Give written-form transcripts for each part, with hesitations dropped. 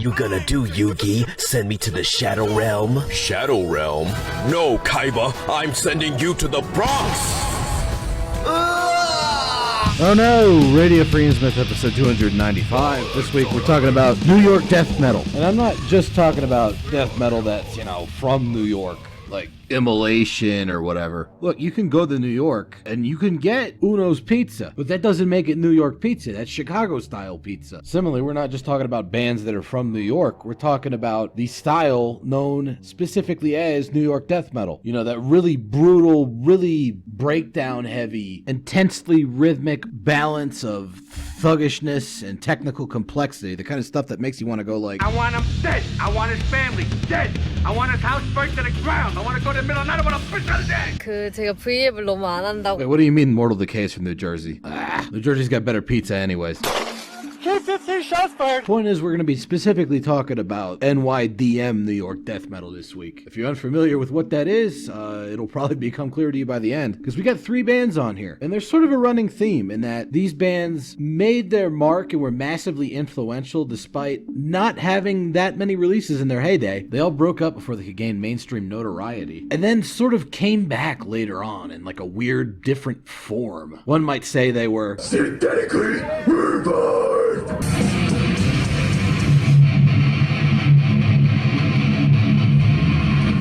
you gonna do, Yugi? Send me to the Shadow Realm? Shadow Realm? No, Kaiba, I'm sending you to the Bronx! Oh no! Radio Free Innsmouth episode 295. This week we're talking about New York death metal. And I'm not just talking about death metal that's, from New York, like Immolation or whatever. Look, you can go to New York and you can get Uno's Pizza, but that doesn't make it New York pizza. That's Chicago-style pizza. Similarly, we're not just talking about bands that are from New York. We're talking about the style known specifically as New York death metal. You know, that really brutal, really breakdown-heavy, intensely rhythmic balance of thuggishness and technical complexity. The kind of stuff that makes you want to go like, I want him dead. I want his family dead. I want his house burnt to the ground. I want to go to the middle of the night. I want to push out his egg. 제가 V앱을 너무 안 한다고. Wait, what do you mean Mortal Decay's from New Jersey? New Jersey's got better pizza anyways. Point is, we're going to be specifically talking about NYDM New York death metal this week. If you're unfamiliar with what that is, it'll probably become clear to you by the end, because we got 3 bands on here, and there's sort of a running theme in that these bands made their mark and were massively influential despite not having that many releases in their heyday. They all broke up before they could gain mainstream notoriety, and then sort of came back later on in like a weird, different form. One might say they were Synthetically revived!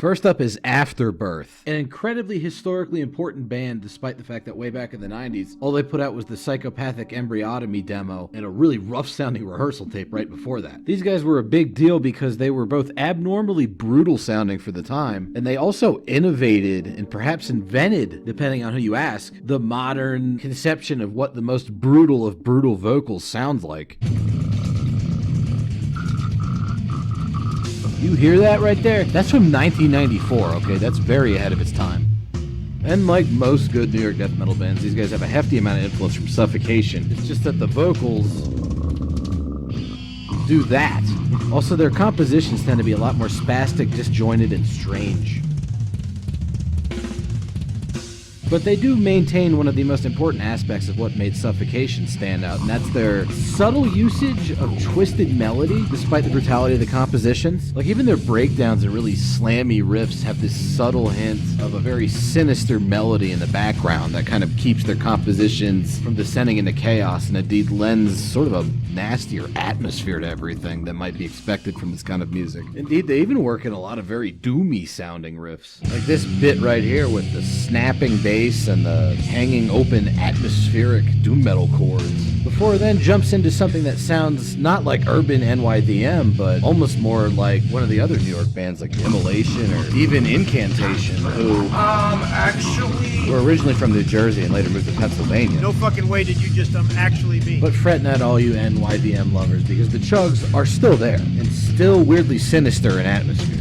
First up is Afterbirth, an incredibly historically important band despite the fact that way back in the 90s, all they put out was the Psychopathic Embryotomy demo and a really rough-sounding rehearsal tape right before that. These guys were a big deal because they were both abnormally brutal-sounding for the time, and they also innovated and perhaps invented, depending on who you ask, the modern conception of what the most brutal of brutal vocals sounds like. You hear that right there? That's from 1994, okay? That's very ahead of its time. And like most good New York death metal bands, these guys have a hefty amount of influence from Suffocation. It's just that the vocals do that. Also, their compositions tend to be a lot more spastic, disjointed, and strange. But they do maintain one of the most important aspects of what made Suffocation stand out, and that's their subtle usage of twisted melody, despite the brutality of the compositions. Like, even their breakdowns and really slammy riffs have this subtle hint of a very sinister melody in the background that kind of keeps their compositions from descending into chaos, and indeed lends sort of a nastier atmosphere to everything that might be expected from this kind of music. Indeed, they even work in a lot of very doomy sounding riffs. Like this bit right here with the snapping bass and the hanging open atmospheric doom metal chords. Before it then jumps into something that sounds not like urban NYDM, but almost more like one of the other New York bands like Immolation or even Incantation, who Actually... were originally from New Jersey and later moved to Pennsylvania. No fucking way did you just actually mean. But fret not all you NYDM lovers, because the chugs are still there and still weirdly sinister in atmosphere.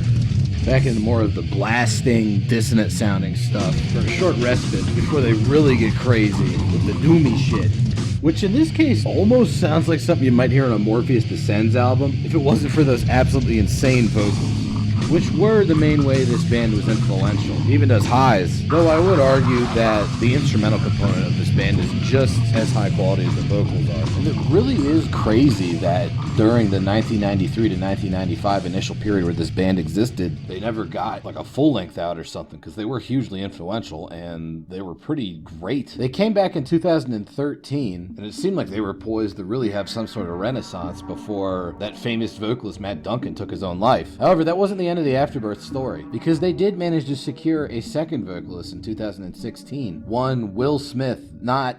Back into more of the blasting, dissonant sounding stuff for a short respite before they really get crazy with the doomy shit. Which in this case almost sounds like something you might hear on a Morpheus Descends album if it wasn't for those absolutely insane vocals, which were the main way this band was influential, even as highs, though I would argue that the instrumental component of this band is just as high quality as the vocals are. And it really is crazy that during the 1993 to 1995 initial period where this band existed, they never got like a full length out or something, because they were hugely influential and they were pretty great. They came back in 2013, and it seemed like they were poised to really have some sort of renaissance before that famous vocalist Matt Duncan took his own life. However, that wasn't the end of the Afterbirth story, because they did manage to secure a second vocalist in 2016, one Will Smith, not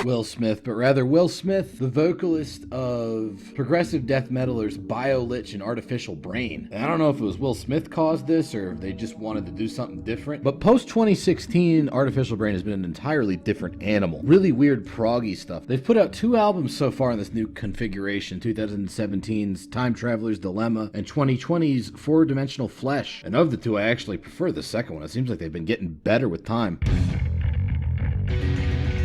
Will Smith, but rather Will Smith, the vocalist of progressive death metalers BioLich and Artificial Brain. And I don't know if it was Will Smith caused this or if they just wanted to do something different, but post 2016, Artificial Brain has been an entirely different animal. Really weird proggy stuff. They've put out 2 albums so far in this new configuration, 2017's Time Traveler's Dilemma and 2020's Four Dimensional Flesh. And of the 2, I actually prefer the second one. It seems like they've been getting better with time.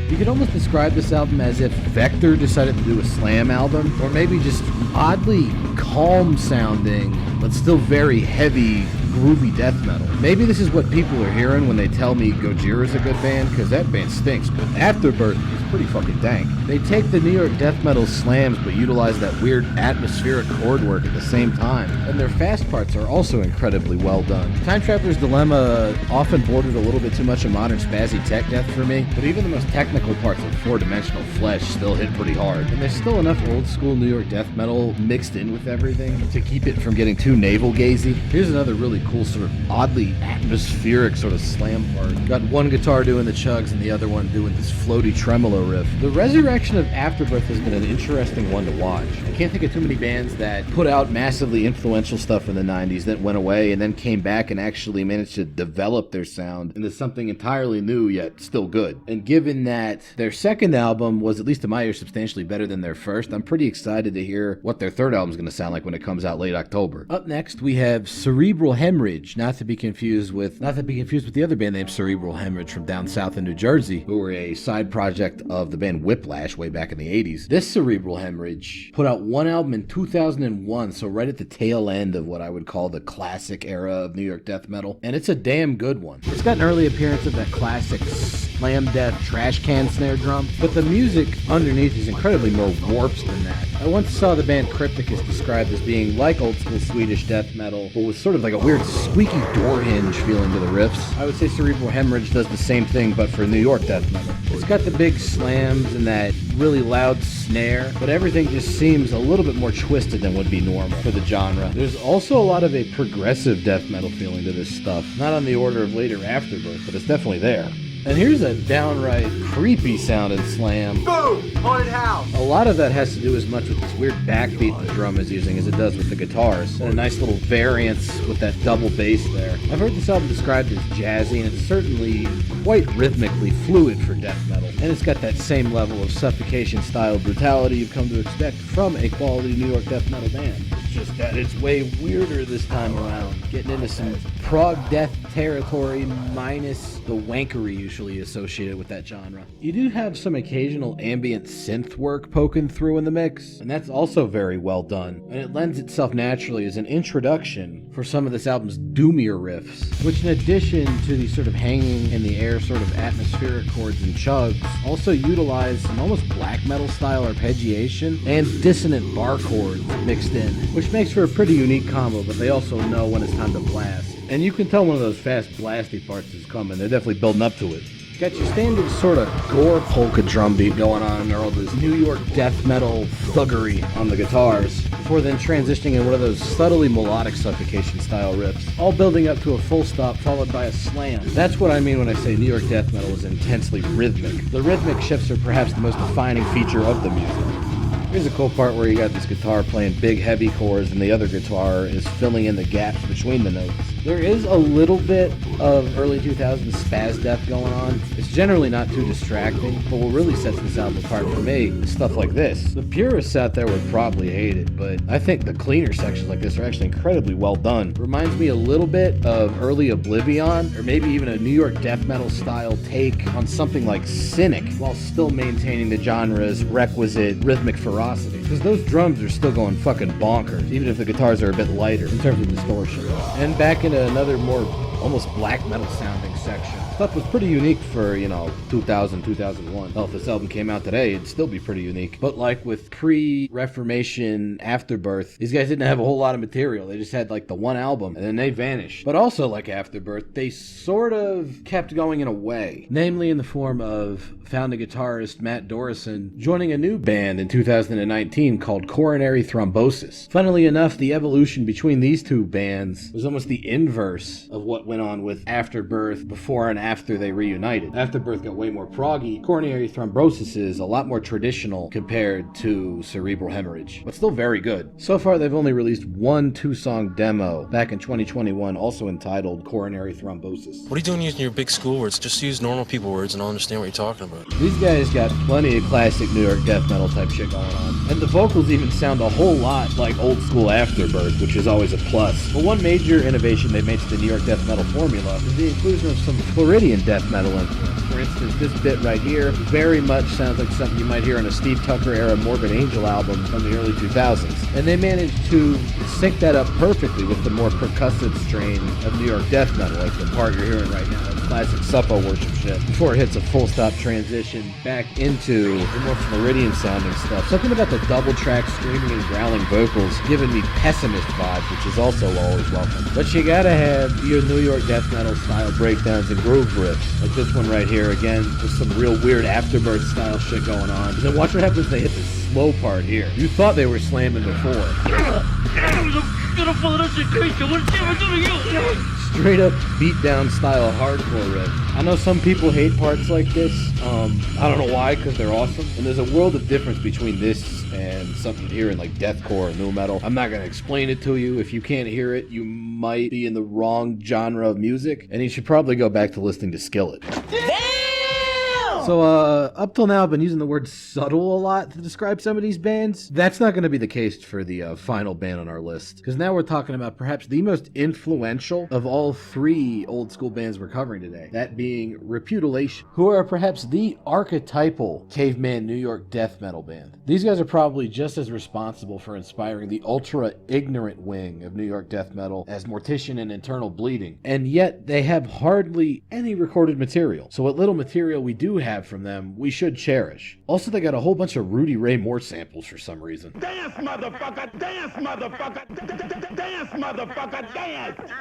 You could almost describe this album as if Vector decided to do a slam album, or maybe just oddly calm sounding, but still very heavy, groovy death metal. Maybe this is what people are hearing when they tell me Gojira's a good band, because that band stinks, but Afterbirth is pretty fucking dank. They take the New York death metal slams but utilize that weird atmospheric chord work at the same time. And their fast parts are also incredibly well done. Time Traveler's Dilemma often bordered a little bit too much of modern spazzy tech death for me, but even the most technical parts of four-dimensional flesh still hit pretty hard. And there's still enough old school New York death metal mixed in with everything to keep it from getting too navel-gazy. Here's another really cool sort of oddly atmospheric sort of slam part. Got one guitar doing the chugs and the other one doing this floaty tremolo riff. The resurrection of Afterbirth has been an interesting one to watch. I can't think of too many bands that put out massively influential stuff in the 90s that went away and then came back and actually managed to develop their sound into something entirely new yet still good. And given that their second album was, at least to my ear, substantially better than their first, I'm pretty excited to hear what their third album is going to sound like when it comes out late October. Up next, we have Cerebral Hemorrhage, not to be confused with the other band named Cerebral Hemorrhage from down south in New Jersey, who were a side project of the band Whiplash way back in the 80s. This Cerebral Hemorrhage put out one album in 2001, so right at the tail end of what I would call the classic era of New York death metal, and it's a damn good one. It's got an early appearance of that classic slam death trash can snare drum, but the music underneath is incredibly more warped than that. I once saw the band Crypticus described as being like old school Swedish death metal, but with sort of like a weird squeaky door hinge feeling to the riffs. I would say Cerebral Hemorrhage does the same thing, but for New York death metal. It's got the big slams and that really loud snare, but everything just seems a little bit more twisted than would be normal for the genre. There's also a lot of a progressive death metal feeling to this stuff, not on the order of later Afterbirth, but it's definitely there. And here's a downright creepy sounding slam. Boom! Haunted house! A lot of that has to do as much with this weird backbeat the drum is using as it does with the guitars. And a nice little variance with that double bass there. I've heard this album described as jazzy, and it's certainly quite rhythmically fluid for death metal. And it's got that same level of suffocation-style brutality you've come to expect from a quality New York death metal band. It's just that it's way weirder this time around. Getting into some prog death territory minus the wankery usually associated with that genre. You do have some occasional ambient synth work poking through in the mix, and that's also very well done, and it lends itself naturally as an introduction for some of this album's doomier riffs, which in addition to the sort of hanging in the air sort of atmospheric chords and chugs, also utilize some almost black metal style arpeggiation and dissonant bar chords mixed in, which makes for a pretty unique combo, but they also know when it's time to blast. And you can tell one of those fast blasty parts is coming. They're definitely building up to it. Got your standard sort of gore polka drum beat going on, or all this New York death metal thuggery on the guitars, before then transitioning in one of those subtly melodic suffocation style riffs, all building up to a full stop followed by a slam. That's what I mean when I say New York death metal is intensely rhythmic. The rhythmic shifts are perhaps the most defining feature of the music. Here's a cool part where you got this guitar playing big heavy chords and the other guitar is filling in the gaps between the notes. There is a little bit of early 2000s spaz death going on. It's generally not too distracting, but what really sets this album apart for me is stuff like this. The purists out there would probably hate it, but I think the cleaner sections like this are actually incredibly well done. Reminds me a little bit of early Oblivion, or maybe even a New York death metal style take on something like Cynic, while still maintaining the genre's requisite rhythmic ferocity. Because those drums are still going fucking bonkers, even if the guitars are a bit lighter in terms of distortion. And back into another more almost black metal sounding section. Stuff was pretty unique for, 2000, 2001. Well, if this album came out today, it'd still be pretty unique. But like with pre-Reformation Afterbirth, these guys didn't have a whole lot of material. They just had like the one album, and then they vanished. But also like Afterbirth, they sort of kept going in a way. Namely in the form of founding guitarist Matt Dorison joining a new band in 2019 called Coronary Thrombosis. Funnily enough, the evolution between these two bands was almost the inverse of what went on with Afterbirth before and after they reunited. Afterbirth got way more proggy. Coronary Thrombosis is a lot more traditional compared to Cerebral Hemorrhage, but still very good. So far, they've only released one 2-song demo back in 2021, also entitled Coronary Thrombosis. What are you doing using your big school words? Just use normal people words and I'll understand what you're talking about. These guys got plenty of classic New York death metal type shit going on. And the vocals even sound a whole lot like old school Afterbirth, which is always a plus. But one major innovation they made to the New York death metal formula is the inclusion of some Floridian death metal influence. For instance, this bit right here very much sounds like something you might hear on a Steve Tucker era Morbid Angel album from the early 2000s. And they managed to sync that up perfectly with the more percussive strain of New York death metal, like the part you're hearing right now. Classic suppo worship shit, before it hits a full stop transition back into the more Floridian sounding stuff. Something about the double track screaming and growling vocals giving me pessimist vibes, which is also always welcome. But you gotta have your New York death metal style breakdowns and groove riffs, like this one right here, again, with some real weird Afterbirth style shit going on. And then watch what happens when they hit the slow part here. You thought they were slamming before. Straight up beatdown style hardcore riff. I know some people hate parts like this. I don't know why, because they're awesome. And there's a world of difference between this and something here in like deathcore or nu metal. I'm not gonna explain it to you. If you can't hear it, you might be in the wrong genre of music, and you should probably go back to listening to Skillet. So, up till now, I've been using the word subtle a lot to describe some of these bands. That's not going to be the case for the final band on our list, because now we're talking about perhaps the most influential of all three old school bands we're covering today, that being Reputilation, who are perhaps the archetypal caveman New York death metal band. These guys are probably just as responsible for inspiring the ultra-ignorant wing of New York death metal as Mortician and Internal Bleeding, and yet they have hardly any recorded material. So what little material we do have from them, we should cherish. Also, they got a whole bunch of Rudy Ray Moore samples for some reason. Dance, motherfucker! Dance, motherfucker! Dance, motherfucker! Dance!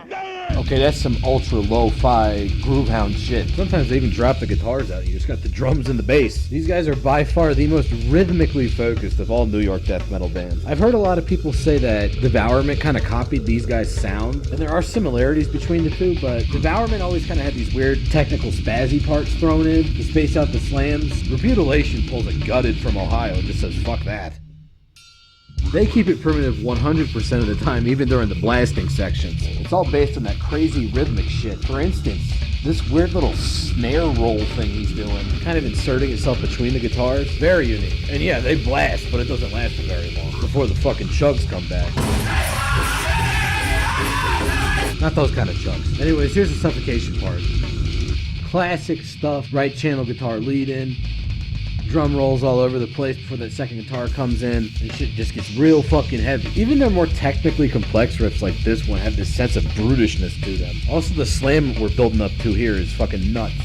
Dance! Okay, that's some ultra lo-fi groovehound shit. Sometimes they even drop the guitars out. You just got the drums and the bass. These guys are by far the most rhythmically focused of all New York death metal bands. I've heard a lot of people say that Devourment kind of copied these guys' sound, and there are similarities between the two, but Devourment always kind of had these weird technical spazzy parts thrown in to space out the slams. Reputilation pulls a gutted from Ohio and just says, fuck that. They keep it primitive 100% of the time, even during the blasting sections. It's all based on that crazy rhythmic shit. For instance, this weird little snare roll thing he's doing, kind of inserting itself between the guitars, very unique. And yeah, they blast, but it doesn't last for very long before the fucking chugs come back. Not those kind of chugs. Anyways, here's the suffocation part. Classic stuff, right channel guitar lead in, drum rolls all over the place before that second guitar comes in, and shit just gets real fucking heavy. Even their more technically complex riffs like this one have this sense of brutishness to them. Also, the slam we're building up to here is fucking nuts.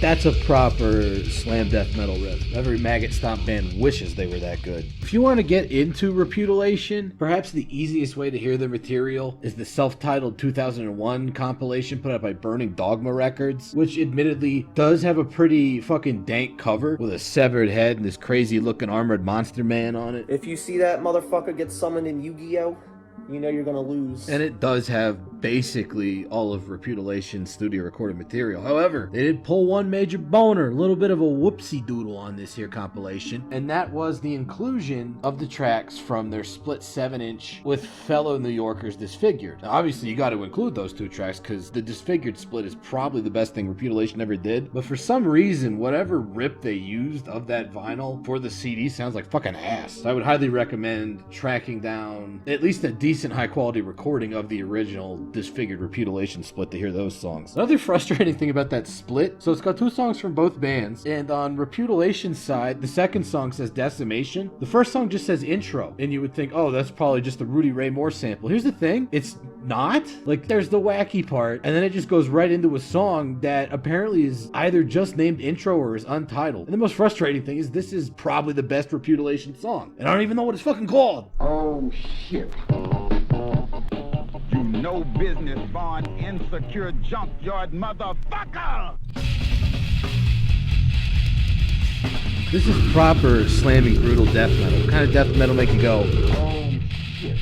That's a proper slam death metal riff. Every maggot stomp band wishes they were that good. If you want to get into Reputilation, perhaps the easiest way to hear their material is the self-titled 2001 compilation put out by Burning Dogma Records, which admittedly does have a pretty fucking dank cover with a severed head and this crazy looking armored monster man on it. If you see that motherfucker get summoned in Yu-Gi-Oh!, you know you're gonna lose. And it does have basically all of Reputilation's studio recorded material. However, they did pull one major boner, a little bit of a whoopsie doodle on this here compilation, and that was the inclusion of the tracks from their split 7-inch with fellow New Yorkers Disfigured. Now, obviously, you got to include those two tracks because the Disfigured split is probably the best thing Reputilation ever did. But for some reason, whatever rip they used of that vinyl for the CD sounds like fucking ass. So I would highly recommend tracking down at least a decent high quality recording of the original Disfigured Reputilation split to hear those songs. Another frustrating thing about that split, so it's got two songs from both bands, and on Reputilation's side, the second song says Decimation. The first song just says intro, and you would think, oh, that's probably just the Rudy Ray Moore sample. Here's the thing, it's not. Like, there's the wacky part, and then it just goes right into a song that apparently is either just named intro or is untitled. And the most frustrating thing is this is probably the best Reputilation song, and I don't even know what it's fucking called. Oh, shit. You no business born insecure junkyard motherfucker! This is proper slamming brutal death metal. What kind of death metal make you go, oh shit?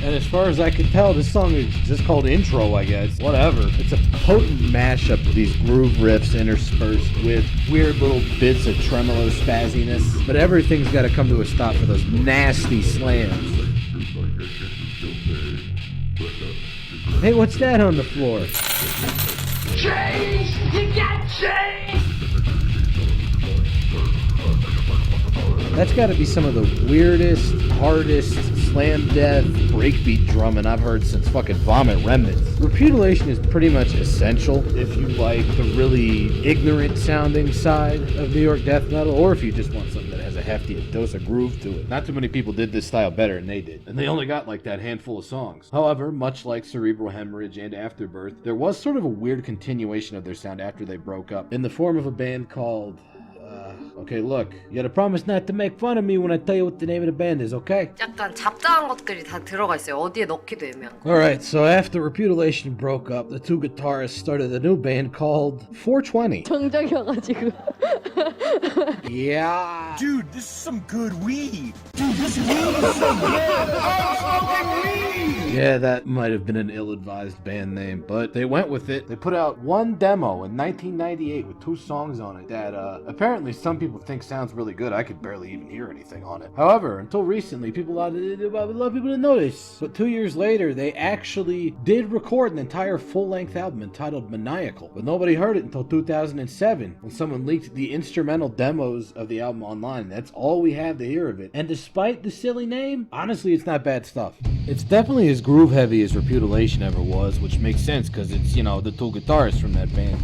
And as far as I can tell, this song is just called intro, I guess. Whatever. It's a potent mashup of these groove riffs interspersed with weird little bits of tremolo spazziness. But everything's got to come to a stop for those nasty slams. Hey, what's that on the floor? Change! You got change! That's got to be some of the weirdest, hardest slam death, breakbeat drumming I've heard since fucking Vomit Remnants. Reputilation is pretty much essential if you like the really ignorant sounding side of New York death metal, or if you just want something that has a hefty dose of groove to it. Not too many people did this style better than they did, and they only got like that handful of songs. However, much like Cerebral Hemorrhage and Afterbirth, there was sort of a weird continuation of their sound after they broke up, in the form of a band called okay, look, you gotta promise not to make fun of me when I tell you what the name of the band is, okay? 약간 잡다한 것들이 다 들어가 있어요. 어디에 넣기도 애매한. Alright, so after Reputilation broke up, the two guitarists started a new band called 420. 정적이어가지고. Yeah. Dude, this is some good weed. Dude, this weed is so good. I'm smoking weed. Yeah, that might have been an ill-advised band name, but they went with it. They put out one demo in 1998 with 2 songs on it that apparently some people think sounds really good. I could barely even hear anything on it. However, until recently, I would love people to notice. But 2 years later, they actually did record an entire full-length album entitled Maniacal, but nobody heard it until 2007 when someone leaked the instrumental demos of the album online. That's all we have to hear of it. And despite the silly name, honestly, it's not bad stuff. It's definitely as groove heavy as Reputilation ever was, which makes sense because it's, you know, the 2 guitarists from that band.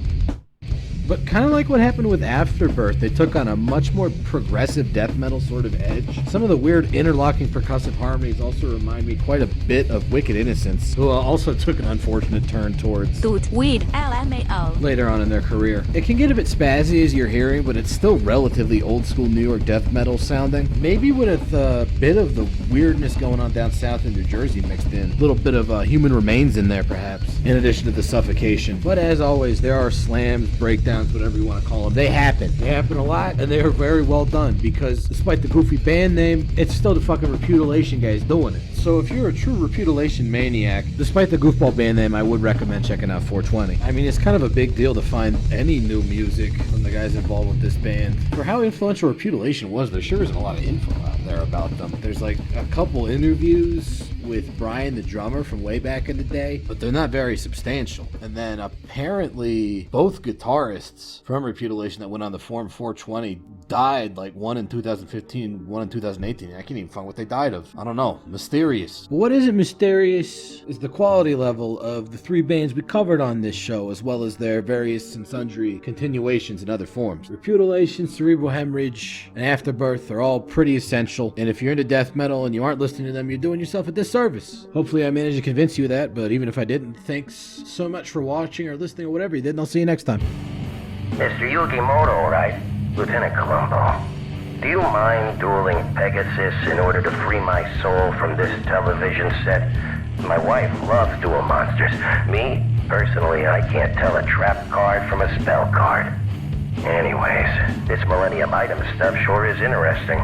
But kind of like what happened with Afterbirth, they took on a much more progressive death metal sort of edge. Some of the weird interlocking percussive harmonies also remind me quite a bit of Wicked Innocence, who also took an unfortunate turn towards weed, LMAO. later on in their career. It can get a bit spazzy as you're hearing, but it's still relatively old school New York death metal sounding. Maybe with a bit of the weirdness going on down south in New Jersey mixed in. A little bit of Human Remains in there perhaps, in addition to the suffocation. But as always, there are slams, breakdowns, whatever you want to call them. They happen a lot, and they are very well done, because despite the goofy band name, it's still the fucking Reputilation guys doing it. So if you're a true Reputilation maniac, despite the goofball band name, I would recommend checking out 420. I mean, it's kind of a big deal to find any new music from the guys involved with this band. For how influential Reputilation was, there sure isn't a lot of info out there about them. There's like a couple interviews with Brian, the drummer, from way back in the day, but they're not very substantial. And then apparently both guitarists from Reputilation that went on to form 420 died, like one in 2015, one in 2018. I can't even find what they died of. I don't know. Mysterious. But what isn't mysterious is the quality level of the 3 bands we covered on this show, as well as their various and sundry continuations in other forms. Reputilation, Cerebral Hemorrhage, and Afterbirth are all pretty essential, and if you're into death metal and you aren't listening to them, you're doing yourself a disservice. Hopefully I managed to convince you of that, but even if I didn't, thanks so much for watching or listening or whatever you did, and I'll see you next time. Mr. Yukimoto, right? Lieutenant Columbo. Do you mind dueling Pegasus in order to free my soul from this television set? My wife loves duel monsters. Me, personally, I can't tell a trap card from a spell card. Anyways, this Millennium item stuff sure is interesting.